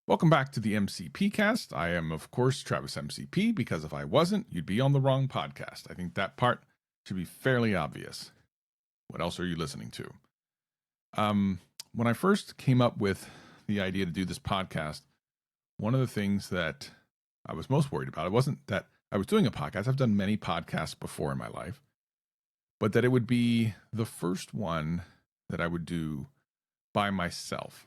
Welcome back to the MCP Cast. I am, of course, Travis MCP, because if I wasn't, you'd be on the wrong podcast. I think that part should be fairly obvious. What else are you listening to? When I first came up with the idea to do this podcast, one of the things that I was most worried about, it wasn't that I was doing a podcast. I've done many podcasts before in my life, but that it would be the first one that I would do by myself.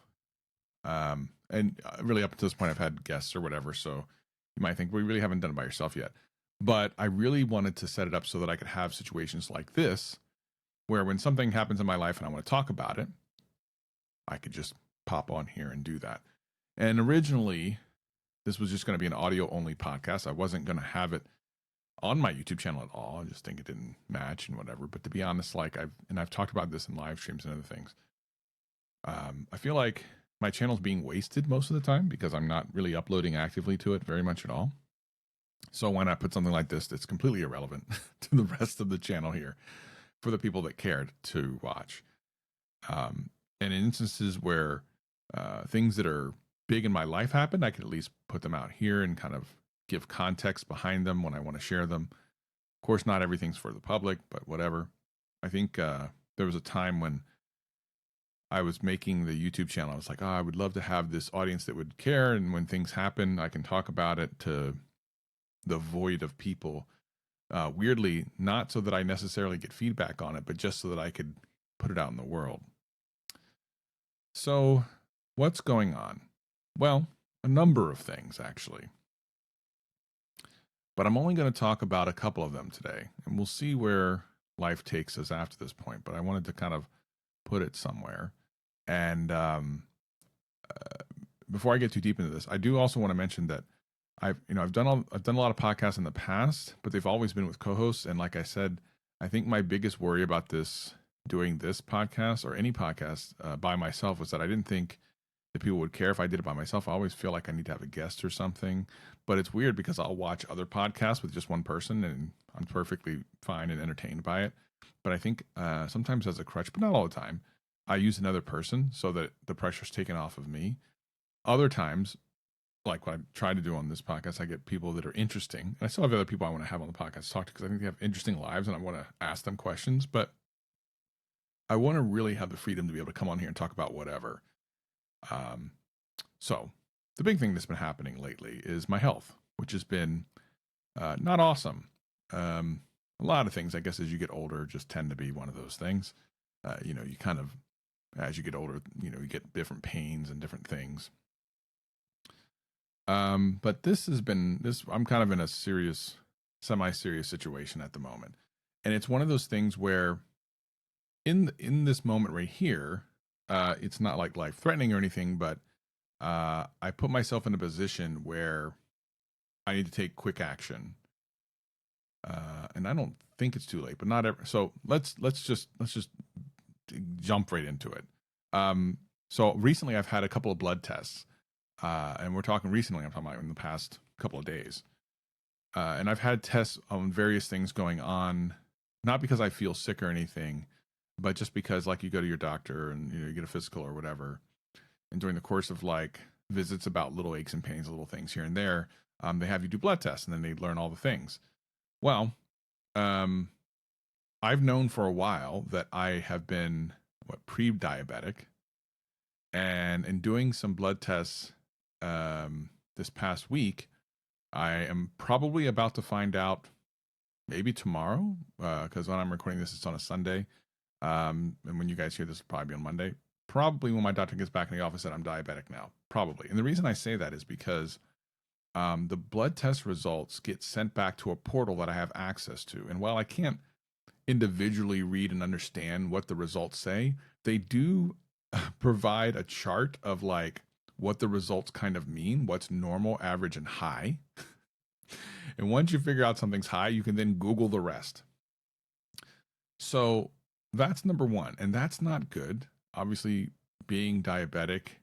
And really up to this point, I've had guests or whatever. So you might think, well, you really haven't done it by yourself yet. But I really wanted to set it up so that I could have situations like this, where when something happens in my life and I want to talk about it, I could just pop on here and do that. And originally, this was just going to be an audio only podcast. I wasn't going to have it on my YouTube channel at all. I just think it didn't match and whatever. But to be honest, I've talked about this in live streams and other things. I feel like my channel's being wasted most of the time because I'm not really uploading actively to it very much at all. So why not put something like this that's completely irrelevant to the rest of the channel here for the people that cared to watch? And in instances where things that are big in my life happen, I can at least put them out here and kind of give context behind them when I want to share them. Of course, not everything's for the public, but whatever. I think there was a time when I was making the YouTube channel. I was like, I would love to have this audience that would care. And when things happen, I can talk about it to the void of people. Weirdly, not so that I necessarily get feedback on it, but just so that I could put it out in the world. So what's going on? Well, a number of things, actually. But I'm only going to talk about a couple of them today. And we'll see where life takes us after this point. But I wanted to kind of put it somewhere. And before I get too deep into this, I do also want to mention that I've done a lot of podcasts in the past, but they've always been with co-hosts. And like I said, I think my biggest worry about doing this podcast or any podcast by myself was that I didn't think that people would care if I did it by myself. I always feel like I need to have a guest or something. But it's weird because I'll watch other podcasts with just one person and I'm perfectly fine and entertained by it. But I think sometimes as a crutch, but not all the time, I use another person so that the pressure's taken off of me. Other times, like what I try to do on this podcast, I get people that are interesting. And I still have other people I want to have on the podcast to talk to because I think they have interesting lives and I want to ask them questions. But I want to really have the freedom to be able to come on here and talk about whatever. So the big thing that's been happening lately is my health, which has been not awesome. A lot of things, I guess, as you get older, just tend to be one of those things. You kind of, as you get older, you get different pains and different things. But this has been I'm kind of in a semi-serious situation at the moment. And it's one of those things where in this moment right here, it's not like life-threatening or anything, but I put myself in a position where I need to take quick action. And I don't think it's too late, but not ever. So let's just jump right into it. So recently I've had a couple of blood tests, and we're talking recently, I'm talking about in the past couple of days. And I've had tests on various things going on, not because I feel sick or anything, but just because like you go to your doctor and you get a physical or whatever. And during the course of like visits about little aches and pains, little things here and there, they have you do blood tests and then they learn all the things. Well, I've known for a while that I have been pre-diabetic, and in doing some blood tests this past week, I am probably about to find out maybe tomorrow, because when I'm recording this, it's on a Sunday, and when you guys hear this, it'll probably be on Monday. Probably when my doctor gets back in the office that I'm diabetic now, probably. And the reason I say that is because the blood test results get sent back to a portal that I have access to. And while I can't individually read and understand what the results say, they do provide a chart of like what the results kind of mean, what's normal, average, and high. And once you figure out something's high, you can then Google the rest. So that's number one. And that's not good. Obviously, being diabetic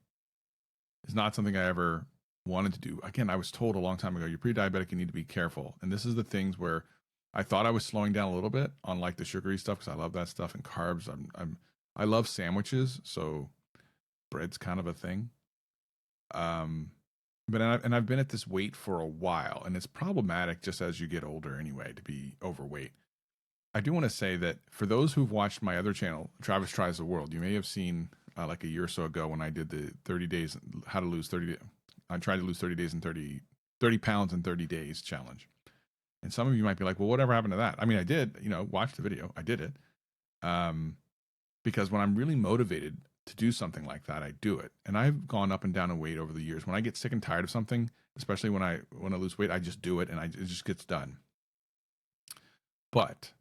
is not something I ever wanted to do. Again, I was told a long time ago, you're pre-diabetic, you need to be careful. And this is the things where I thought I was slowing down a little bit on like the sugary stuff because I love that stuff and carbs. I love sandwiches, so bread's kind of a thing. I've been at this weight for a while, and it's problematic just as you get older anyway to be overweight. I do want to say that for those who've watched my other channel, Travis Tries the World, you may have seen like a year or so ago when I did the 30 days, how to lose 30, I tried to lose 30 days and 30 pounds in 30 days challenge. And some of you might be like, well, whatever happened to that? I mean, I did, watch the video. I did it. Because when I'm really motivated to do something like that, I do it. And I've gone up and down in weight over the years. When I get sick and tired of something, especially when I lose weight, I just do it and it just gets done. But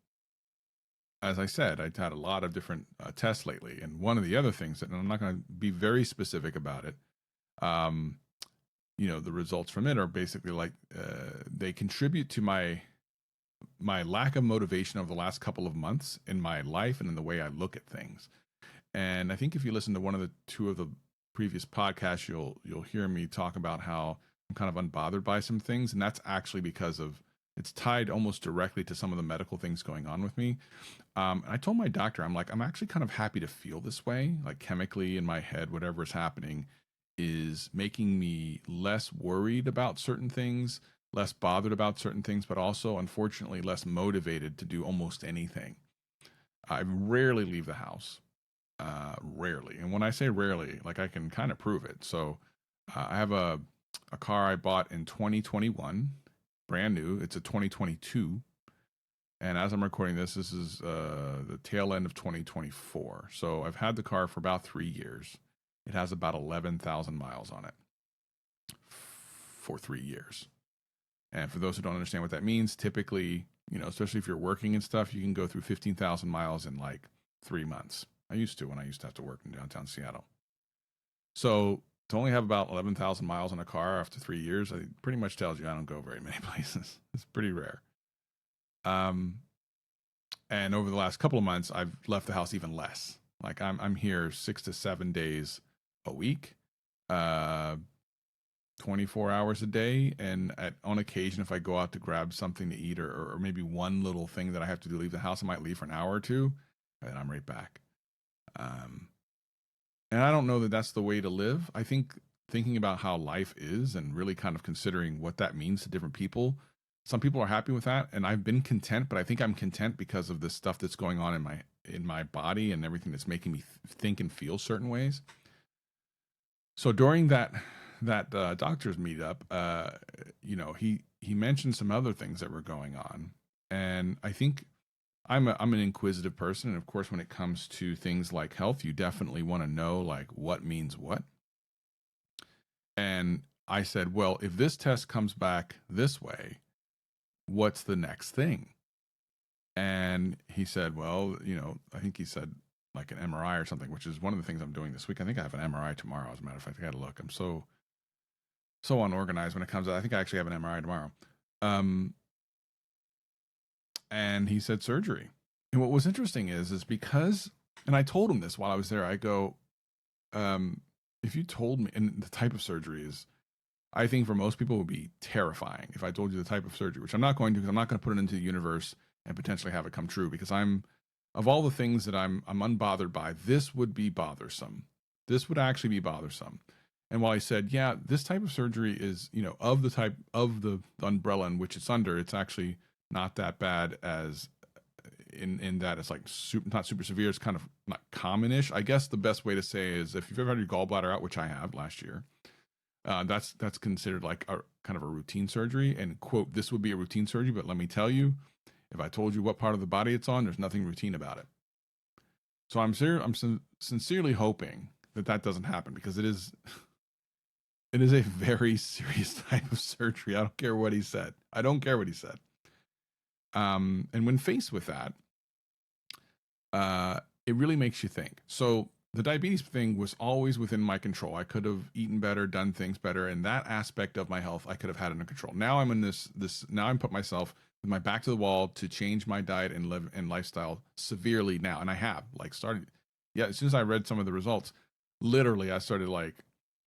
as I said, I've had a lot of different tests lately. And one of the other things and I'm not going to be very specific about it, the results from it are basically like they contribute to my lack of motivation over the last couple of months in my life and in the way I look at things. And I think if you listen to one of the two of the previous podcasts, you'll hear me talk about how I'm kind of unbothered by some things, and that's actually because of it's tied almost directly to some of the medical things going on with me. And I told my doctor, I'm like, I'm actually kind of happy to feel this way, like chemically in my head, whatever is happening is making me less worried about certain things, less bothered about certain things, but also, unfortunately, less motivated to do almost anything. I rarely leave the house, rarely. And when I say rarely, like I can kind of prove it. So I have a car I bought in 2021, brand new. It's a 2022. And as I'm recording this is the tail end of 2024. So I've had the car for about 3 years. It has about 11,000 miles on it for 3 years. And for those who don't understand what that means, typically, especially if you're working and stuff, you can go through 15,000 miles in like 3 months. I used to when I used to have to work in downtown Seattle. So to only have about 11,000 miles on a car after 3 years, it pretty much tells you I don't go very many places. It's pretty rare. And over the last couple of months, I've left the house even less. Like I'm here 6 to 7 days a week, 24 hours a day. And on occasion, if I go out to grab something to eat or maybe one little thing that I have to do, leave the house, I might leave for an hour or two, and I'm right back. And I don't know that that's the way to live. I think thinking about how life is and really kind of considering what that means to different people. Some people are happy with that, and I've been content, but I think I'm content because of the stuff that's going on in my body and everything that's making me think and feel certain ways. So during that doctor's meetup, he mentioned some other things that were going on, and I think I'm an inquisitive person, and of course, when it comes to things like health, you definitely want to know like what means what. And I said, well, if this test comes back this way, what's the next thing? And he said, well, I think he said like an MRI or something, which is one of the things I'm doing this week. I think I have an MRI tomorrow, as a matter of fact. I got to look. I'm so unorganized when it comes to that. I think I actually have an MRI tomorrow. And he said surgery. And what was interesting is because, and I told him this while I was there, I go, if you told me, and the type of surgery is, I think for most people would be terrifying if I told you the type of surgery, which I'm not going to, because I'm not going to put it into the universe and potentially have it come true, because of all the things that I'm unbothered by, this would be bothersome. This would actually be bothersome. And while I said, yeah, this type of surgery is, of the type of the umbrella in which it's under, it's actually not that bad as in that it's like not super severe. It's kind of not common-ish. I guess the best way to say is if you've ever had your gallbladder out, which I have last year, that's considered like a kind of a routine surgery. And quote, this would be a routine surgery, but let me tell you, if I told you what part of the body it's on, there's nothing routine about it. So I'm sincerely hoping that doesn't happen, because it is a very serious type of surgery. I don't care what he said. And when faced with that, it really makes you think. So the diabetes thing was always within my control. I could have eaten better, done things better, and that aspect of my health I could have had under control. Now I'm in this. Now I'm put myself with my back to the wall to change my diet and lifestyle severely now, and I have started. Yeah, as soon as I read some of the results, literally I started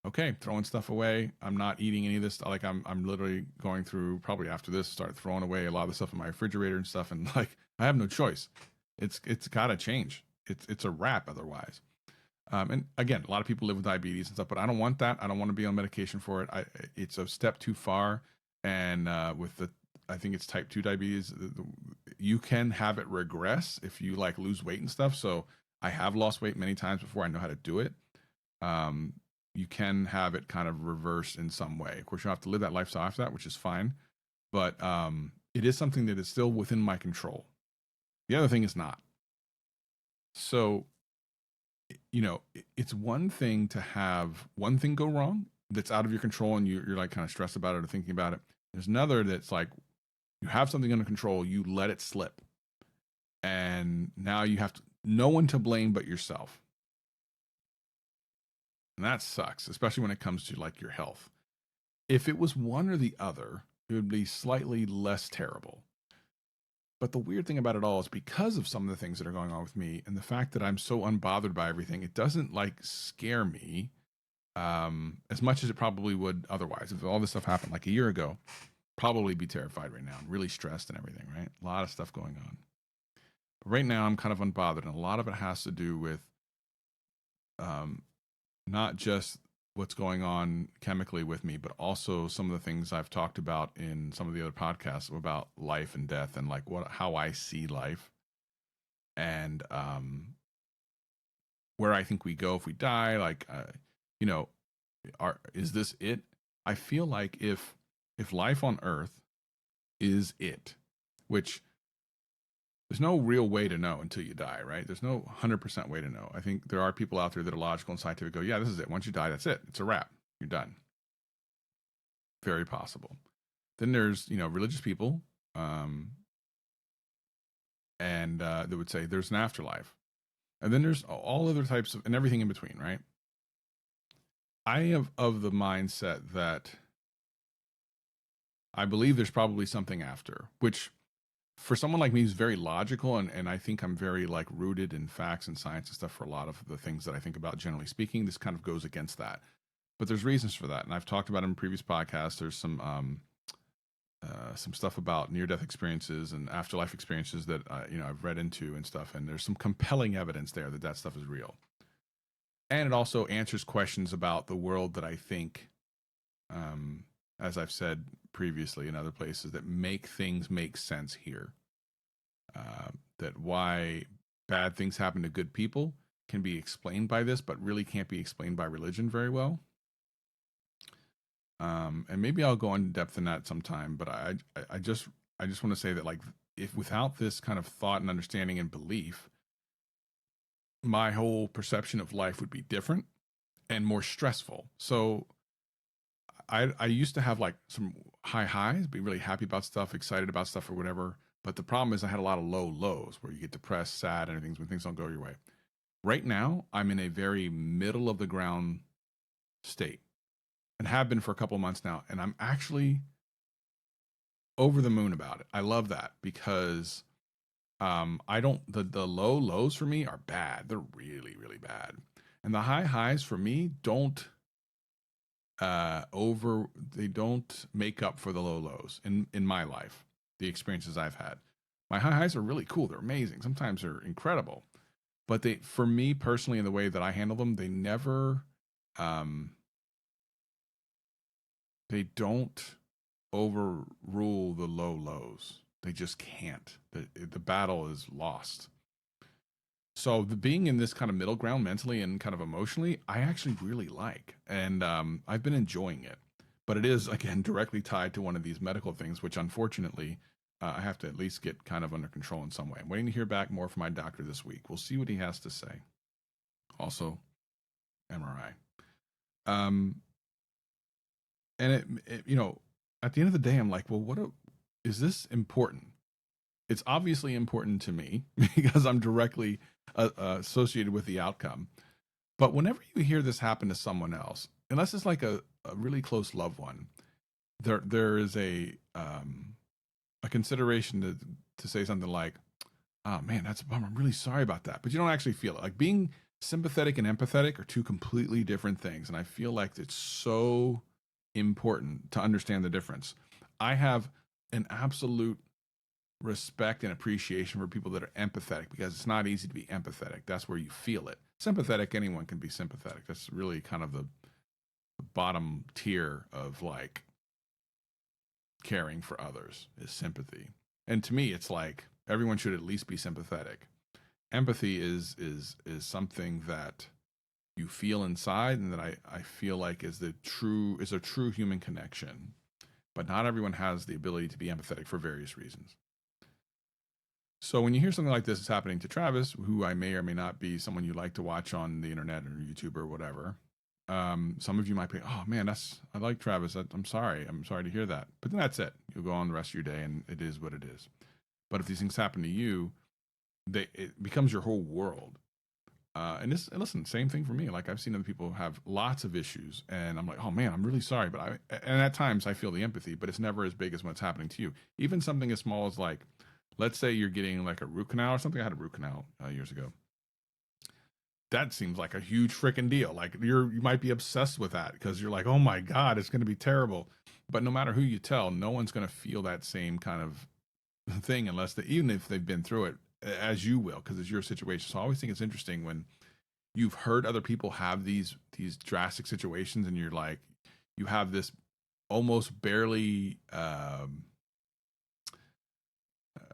okay, throwing stuff away. I'm not eating any of this. Like I'm literally going through, probably after this, start throwing away a lot of the stuff in my refrigerator and stuff, and I have no choice. It's got to change. It's a wrap otherwise. And again, a lot of people live with diabetes and stuff, but I don't want that. I don't want to be on medication for it. It's a step too far. And I think it's type 2 diabetes. You can have it regress if you like lose weight and stuff. So I have lost weight many times before. I know how to do it. You can have it kind of reverse in some way. Of course, you have to live that lifestyle after that, which is fine. But it is something that is still within my control. The other thing is not. So, it's one thing to have one thing go wrong that's out of your control and you're like kind of stressed about it or thinking about it. There's another that's like you have something under control, you let it slip. And now you have no one to blame but yourself. And that sucks, especially when it comes to like your health. If it was one or the other, it would be slightly less terrible. But the weird thing about it all is because of some of the things that are going on with me and the fact that I'm so unbothered by everything, it doesn't like scare me as much as it probably would otherwise. If all this stuff happened like a year ago, probably be terrified right now and really stressed and everything, right? A lot of stuff going on. But right now I'm kind of unbothered, and a lot of it has to do with not just what's going on chemically with me, but also some of the things I've talked about in some of the other podcasts about life and death and like how I see life and where I think we go if we die. Like, is this it? I feel like if life on Earth is it, which there's no real way to know until you die, right? There's no 100% way to know. I think there are people out there that are logical and scientific go, yeah, this is it. Once you die, that's it. It's a wrap. You're done. Very possible. Then there's, religious people and that would say there's an afterlife. And then there's all other types of, and everything in between, right? I am of the mindset that I believe there's probably something after, which for someone like me who's very logical, and I think I'm very like rooted in facts and science and stuff for a lot of the things that I think about, generally speaking, this kind of goes against that. But there's reasons for that. And I've talked about it in previous podcasts. There's some stuff about near-death experiences and afterlife experiences that, I've read into and stuff. And there's some compelling evidence there that stuff is real. And it also answers questions about the world that I think, as I've said previously in other places, that make things make sense here. That why bad things happen to good people can be explained by this, but really can't be explained by religion very well. And maybe I'll go in depth in that sometime. But I just want to say that, like, if without this kind of thought and understanding and belief, my whole perception of life would be different and more stressful. So I used to have like some high highs, be really happy about stuff, excited about stuff or whatever. But the problem is I had a lot of low lows where you get depressed, sad, and things when things don't go your way. Right now, I'm in a very middle of the ground state and have been for a couple of months now. And I'm actually over the moon about it. I love that because I don't, the low lows for me are bad. They're really, really bad. And the high highs for me don't they don't make up for the low lows in my life, the experiences I've had. My high highs are really cool. They're amazing. Sometimes they're incredible. But for me personally, in the way that I handle them, they never, they don't overrule the low lows. They just can't. The battle is lost. So being in this kind of middle ground mentally and kind of emotionally, I actually really like, and I've been enjoying it. But it is, again, directly tied to one of these medical things, which unfortunately I have to at least get kind of under control in some way. I'm waiting to hear back more from my doctor this week. We'll see what he has to say. Also, MRI. And it at the end of the day, I'm like, well, is this important? It's obviously important to me because I'm directly associated with the outcome. But whenever you hear this happen to someone else, unless it's like a really close loved one, there is a consideration to say something like, "Oh man, that's a bummer. I'm really sorry about that." But you don't actually feel it. Like being sympathetic and empathetic are two completely different things, and I feel like it's so important to understand the difference. I have an absolute respect and appreciation for people that are empathetic because it's not easy to be empathetic. That's where you feel it. sympathetic, anyone can be sympathetic. That's really kind of the bottom tier of like caring for others is sympathy. And to me, it's like everyone should at least be sympathetic. Empathy is something that you feel inside, and that I feel like is a true human connection. But not everyone has the ability to be empathetic for various reasons. So when you hear something like this is happening to Travis, who I may or may not be someone you like to watch on the internet or YouTube or whatever, some of you might be, oh man, I like Travis. I'm sorry to hear that. But then that's it. You'll go on the rest of your day, and it is what it is. But if these things happen to you, it becomes your whole world. And listen, same thing for me. Like I've seen other people have lots of issues, and I'm like, oh man, I'm really sorry. And at times I feel the empathy, but it's never as big as what's happening to you. Even something as small as like, let's say you're getting like a root canal or something. I had a root canal years ago. That seems like a huge freaking deal. Like you might be obsessed with that because you're like, oh my God, it's going to be terrible. But no matter who you tell, no one's going to feel that same kind of thing even if they've been through it as you will, because it's your situation. So I always think it's interesting when you've heard other people have these drastic situations, and you're like, you have this almost barely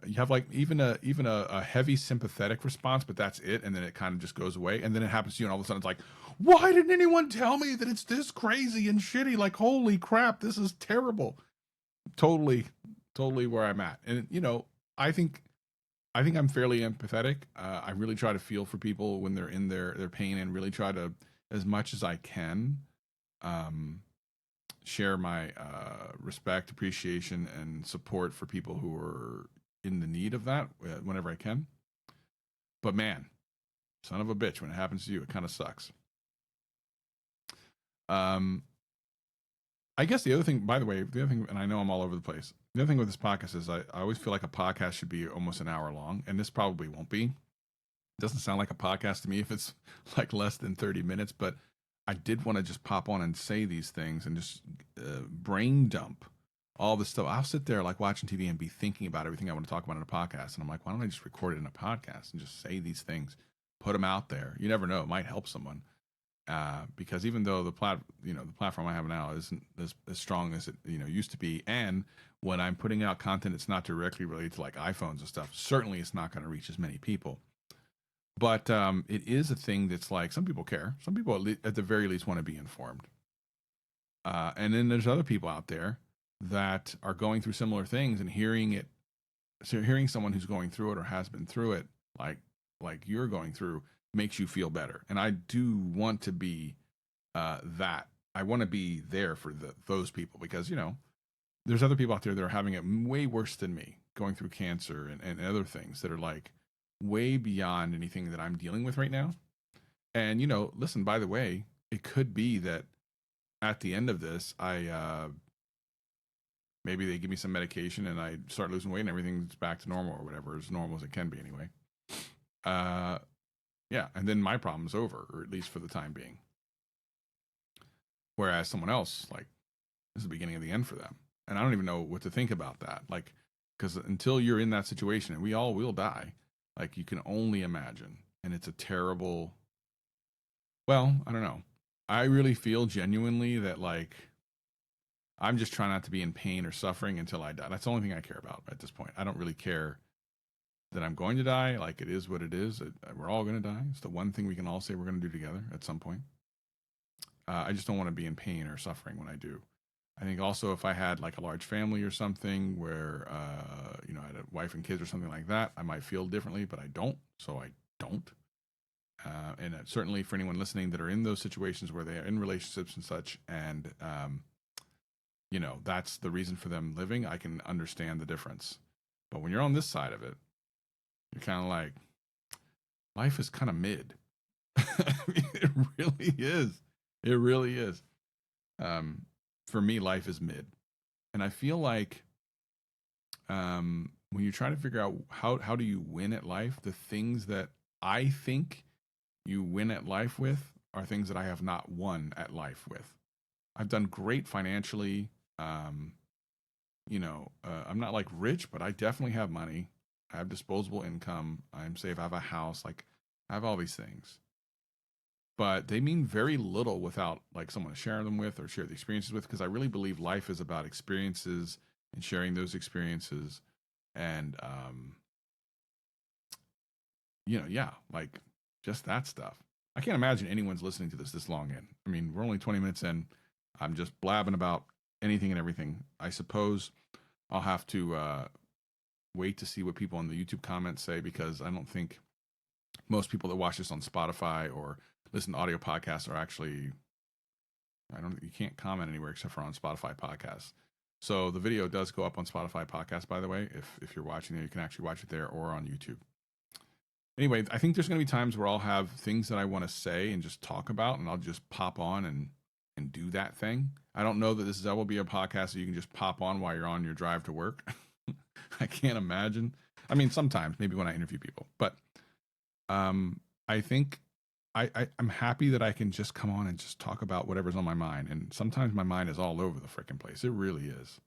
you have like even a heavy sympathetic response, but that's it, and then it kind of just goes away, and then it happens to you, and all of a sudden it's like, why didn't anyone tell me that it's this crazy and shitty? Like, holy crap, this is terrible. Totally where I'm at. And I think I'm fairly empathetic. I really try to feel for people when they're in their pain, and really try to, as much as I can, share my respect, appreciation, and support for people who are in the need of that whenever I can. But man, son of a bitch, when it happens to you, it kind of sucks. I guess the other thing, by the way, and I know I'm all over the place. The other thing with this podcast is I always feel like a podcast should be almost an hour long, and this probably won't be. It doesn't sound like a podcast to me if it's like less than 30 minutes, but I did want to just pop on and say these things and just brain dump all this stuff. I'll sit there like watching TV and be thinking about everything I want to talk about in a podcast. And I'm like, why don't I just record it in a podcast and just say these things, put them out there? You never know. It might help someone. Because even though the platform I have now isn't as strong as it used to be, and when I'm putting out content, it's not directly related to like iPhones and stuff. Certainly, it's not going to reach as many people. But it is a thing that's like, some people care. Some people at the very least want to be informed. And then there's other people out there that are going through similar things, and hearing someone who's going through it or has been through it, like you're going through, makes you feel better. And I do want to be that. I want to be there for those people, because there's other people out there that are having it way worse than me, going through cancer and other things that are like way beyond anything that I'm dealing with right now. And listen, by the way, it could be that at the end of this, I maybe they give me some medication and I start losing weight and everything's back to normal, or whatever, as normal as it can be anyway. Yeah, and then my problem's over, or at least for the time being. Whereas someone else, like, this is the beginning of the end for them. And I don't even know what to think about that. Like, because until you're in that situation, and we all will die, like, you can only imagine. And it's a terrible, well, I don't know. I really feel genuinely that, like, I'm just trying not to be in pain or suffering until I die. That's the only thing I care about at this point. I don't really care that I'm going to die. Like, it is what it is. We're all going to die. It's the one thing we can all say we're going to do together at some point. I just don't want to be in pain or suffering when I do. I think also if I had like a large family or something where, I had a wife and kids or something like that, I might feel differently, but I don't. So I don't. And certainly for anyone listening that are in those situations where they are in relationships and such, and, that's the reason for them living, I can understand the difference. But when you're on this side of it, you're kind of like, life is kind of mid. It really is. It really is. For me, life is mid. And I feel like when you're trying to figure out how do you win at life, the things that I think you win at life with are things that I have not won at life with. I've done great financially. I'm not like rich, but I definitely have money. I have disposable income. I'm safe. I have a house. Like, I have all these things. but they mean very little without like someone to share them with or share the experiences with, because I really believe life is about experiences and sharing those experiences. And yeah, like just that stuff. I can't imagine anyone's listening to this long in. I mean, we're only 20 minutes in. I'm just blabbing about anything and everything. I suppose I'll have to wait to see what people in the YouTube comments say, because I don't think most people that watch this on Spotify or listen to audio podcasts are actually, you can't comment anywhere except for on Spotify podcasts. So the video does go up on Spotify podcast, by the way. If you're watching there, you can actually watch it there or on YouTube. Anyway, I think there's going to be times where I'll have things that I want to say and just talk about, and I'll just pop on and do that thing. I don't know that this will be a podcast that you can just pop on while you're on your drive to work. I can't imagine. I mean, sometimes, maybe when I interview people, but I think I'm happy that I can just come on and just talk about whatever's on my mind. And sometimes my mind is all over the freaking place. It really is.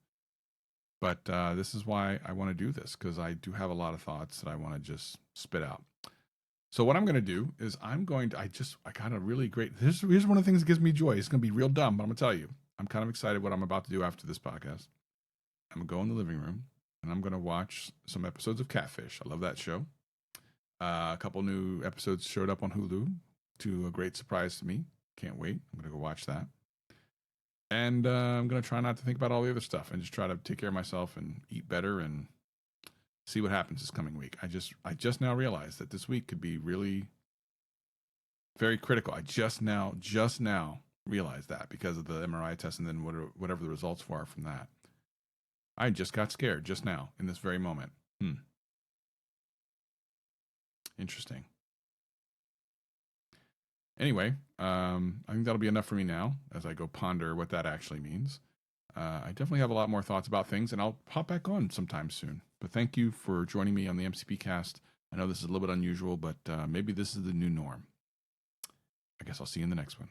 But this is why I want to do this, because I do have a lot of thoughts that I want to just spit out. So what I'm going to do is I got a really great, here's one of the things that gives me joy. It's going to be real dumb, but I'm going to tell you, I'm kind of excited what I'm about to do after this podcast. I'm going to go in the living room and I'm going to watch some episodes of Catfish. I love that show. A couple new episodes showed up on Hulu, to a great surprise to me. Can't wait. I'm going to go watch that. And I'm going to try not to think about all the other stuff and just try to take care of myself and eat better and see what happens this coming week. I just now realized that this week could be really very critical. I just now realized that because of the MRI test and then whatever the results were from that. I just got scared just now in this very moment. Interesting. Anyway, I think that'll be enough for me now as I go ponder what that actually means. I definitely have a lot more thoughts about things, and I'll pop back on sometime soon. But thank you for joining me on the MCP Cast. I know this is a little bit unusual, but maybe this is the new norm. I guess I'll see you in the next one.